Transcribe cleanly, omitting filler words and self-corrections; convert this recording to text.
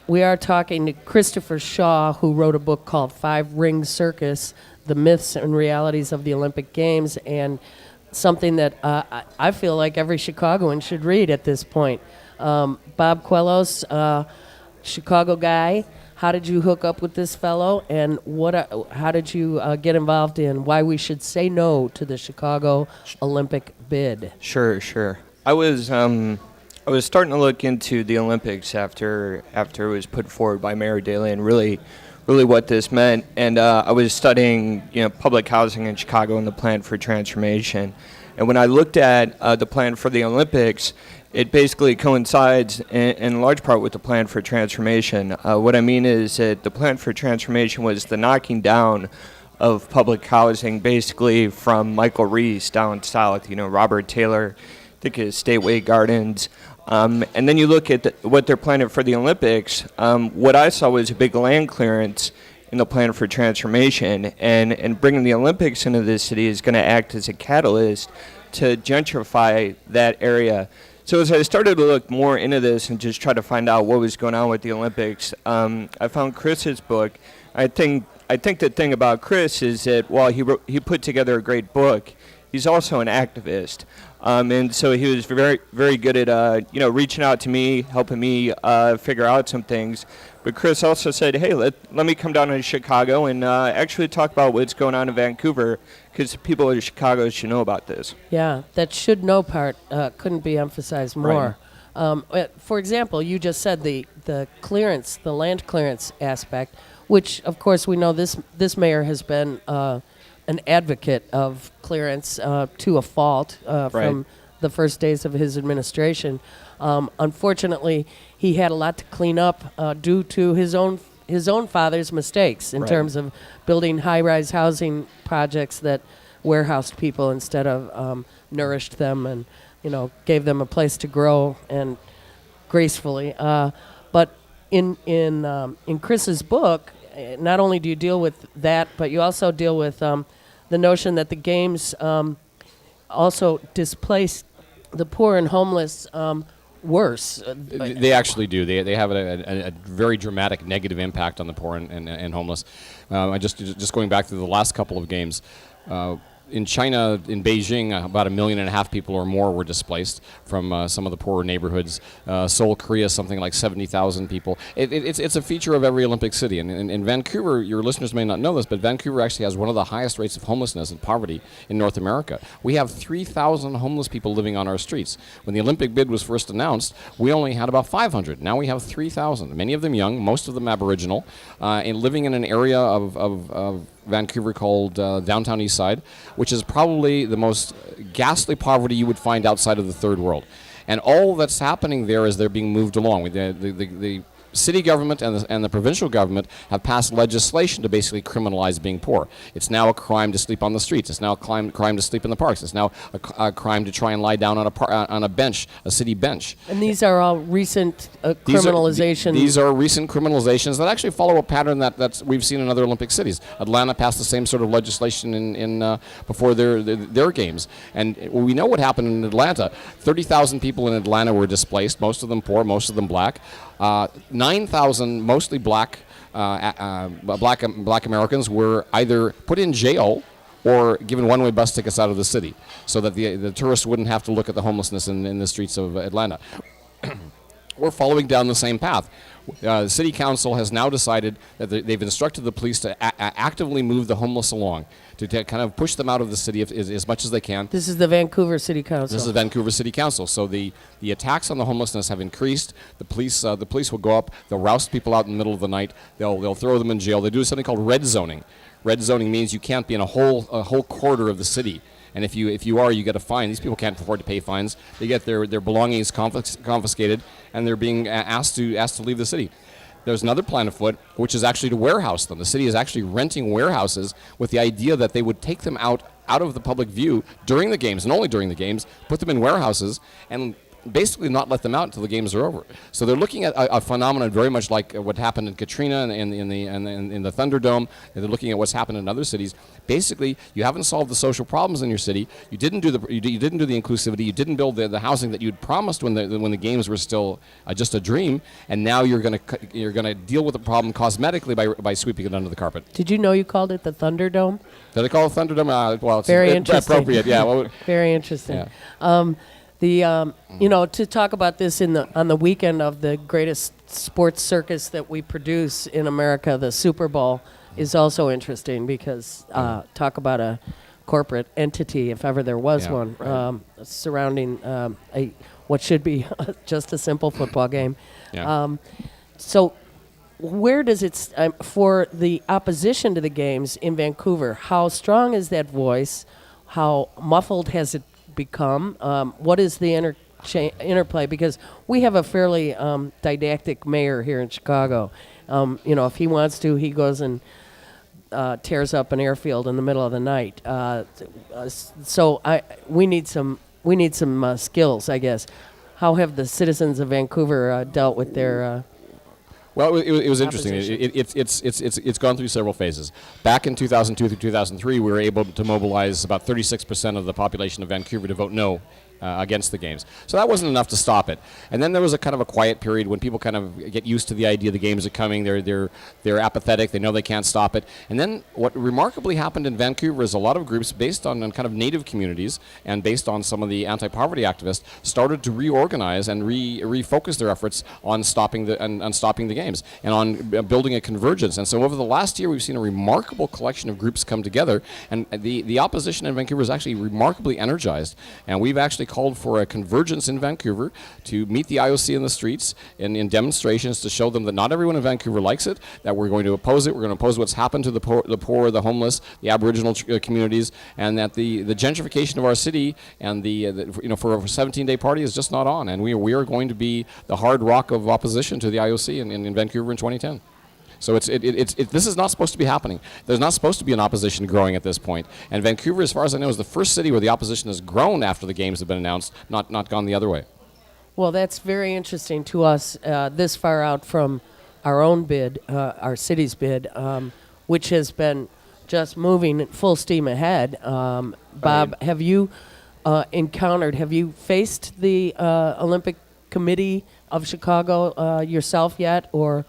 We are talking to Christopher Shaw, who wrote a book called Five Ring Circus, The Myths and Realities of the Olympic Games, and something that I feel like every Chicagoan should read at this point. Bob Quellos, Chicago guy, how did you hook up with this fellow, and how did you get involved in why we should say no to the Chicago Olympic bid? Sure. I was starting to look into the Olympics after it was put forward by Mayor Daley and really what this meant. And I was studying public housing in Chicago and the plan for transformation. And when I looked at the plan for the Olympics, it basically coincides in large part with the plan for transformation. What I mean is that the plan for transformation was the knocking down of public housing, basically from Michael Reese down south, Robert Taylor, I think his Stateway Gardens. And then you look at what they're planning for the Olympics. What I saw was a big land clearance in the plan for transformation, and bringing the Olympics into this city is going to act as a catalyst to gentrify that area. So as I started to look more into this and just try to find out what was going on with the Olympics, I found Chris's book. I think the thing about Chris is that while he put together a great book, he's also an activist. And so he was very, very good at, reaching out to me, helping me figure out some things. But Chris also said, hey, let me come down to Chicago and actually talk about what's going on in Vancouver, because people in Chicago should know about this. Yeah, that should know part couldn't be emphasized more. Right. For example, you just said the clearance, the land clearance aspect, which, of course, we know this mayor has been an advocate of clearance to a fault from the first days of his administration. Unfortunately, he had a lot to clean up due to his own father's mistakes in terms of building high-rise housing projects that warehoused people instead of nourished them and gave them a place to grow and gracefully. But in Chris's book, not only do you deal with that, but you also deal with the notion that the games also displace the poor and homeless worse. They actually do. They have a very dramatic negative impact on the poor and homeless. Just going back to the last couple of games, in China, in Beijing, about 1.5 million people or more were displaced from some of the poorer neighborhoods. Seoul, Korea, something like 70,000 people. It's a feature of every Olympic city. And in Vancouver, your listeners may not know this, but Vancouver actually has one of the highest rates of homelessness and poverty in North America. We have 3,000 homeless people living on our streets. When the Olympic bid was first announced, we only had about 500. Now we have 3,000, many of them young, most of them Aboriginal, and living in an area of Vancouver called Downtown East Side, which is probably the most ghastly poverty you would find outside of the third world. And all that's happening there is they're being moved along. The city government and the provincial government have passed legislation to basically criminalize being poor. It's now a crime to sleep on the streets. It's now a crime to sleep in the parks. It's now a crime to try and lie down on a bench, a city bench. And these are all recent criminalizations. These are recent criminalizations that actually follow a pattern that we've seen in other Olympic cities. Atlanta passed the same sort of legislation in before their games. And we know what happened in Atlanta. 30,000 people in Atlanta were displaced, most of them poor, most of them black. 9,000 mostly black Americans were either put in jail or given one-way bus tickets out of the city so that the tourists wouldn't have to look at the homelessness in the streets of Atlanta. We're following down the same path. The city council has now decided that they've instructed the police to actively move the homeless along, to kind of push them out of the city as much as they can. This is the Vancouver City Council. This is the Vancouver City Council. So the attacks on the homelessness have increased. The police will go up. They'll roust people out in the middle of the night. They'll throw them in jail. They do something called red zoning. Red zoning means you can't be in a whole quarter of the city. And if you are, you get a fine. These people can't afford to pay fines. They get their belongings confiscated, and they're being asked to leave the city. There's another plan afoot, which is actually to warehouse them. The city is actually renting warehouses with the idea that they would take them out of the public view during the games, and only during the games, put them in warehouses, and basically not let them out until the games are over. So they're looking at a phenomenon very much like what happened in Katrina and in the Thunderdome. And they're looking at what's happened in other cities. Basically, you haven't solved the social problems in your city. You didn't do the inclusivity. You didn't build the housing that you'd promised when the games were still just a dream. And now you're going to deal with the problem cosmetically by sweeping it under the carpet. Did you know you called it the Thunderdome? Did they call it Thunderdome? Well, it's Very interesting. appropriate. Yeah. Well, Very interesting. yeah. To talk about this on the weekend of the greatest sports circus that we produce in America, the Super Bowl, is also interesting because talk about a corporate entity, if ever there was one, right. surrounding what should be just a simple football game. Yeah. So where does it, for the opposition to the games in Vancouver, how strong is that voice? How muffled has it become? What is the interplay? Because we have a fairly didactic mayor here in Chicago. If he wants to, he goes and tears up an airfield in the middle of the night. So we need some skills, I guess. How have the citizens of Vancouver dealt with their Well, it was interesting. opposition? It's gone through several phases. Back in 2002 through 2003, we were able to mobilize about 36% of the population of Vancouver to vote no against the games. So that wasn't enough to stop it. And then there was a kind of a quiet period when people kind of get used to the idea the games are coming. They're apathetic. They know they can't stop it. And then what remarkably happened in Vancouver is a lot of groups based on kind of native communities and based on some of the anti-poverty activists started to reorganize and refocus their efforts on stopping the games and on building a convergence. And so over the last year, we've seen a remarkable collection of groups come together. And the opposition in Vancouver is actually remarkably energized. And we've actually called for a convergence in Vancouver to meet the IOC in the streets in demonstrations to show them that not everyone in Vancouver likes it, that we're going to oppose it, we're going to oppose what's happened to the poor, the homeless, the Aboriginal communities, and that the gentrification of our city and for a 17-day party is just not on. And we are going to be the hard rock of opposition to the IOC in Vancouver in 2010. So this is not supposed to be happening. There's not supposed to be an opposition growing at this point. And Vancouver, as far as I know, is the first city where the opposition has grown after the games have been announced, not gone the other way. Well, that's very interesting to us this far out from our own bid, our city's bid, which has been just moving full steam ahead. Bob, have you faced the Olympic Committee of Chicago yourself yet, or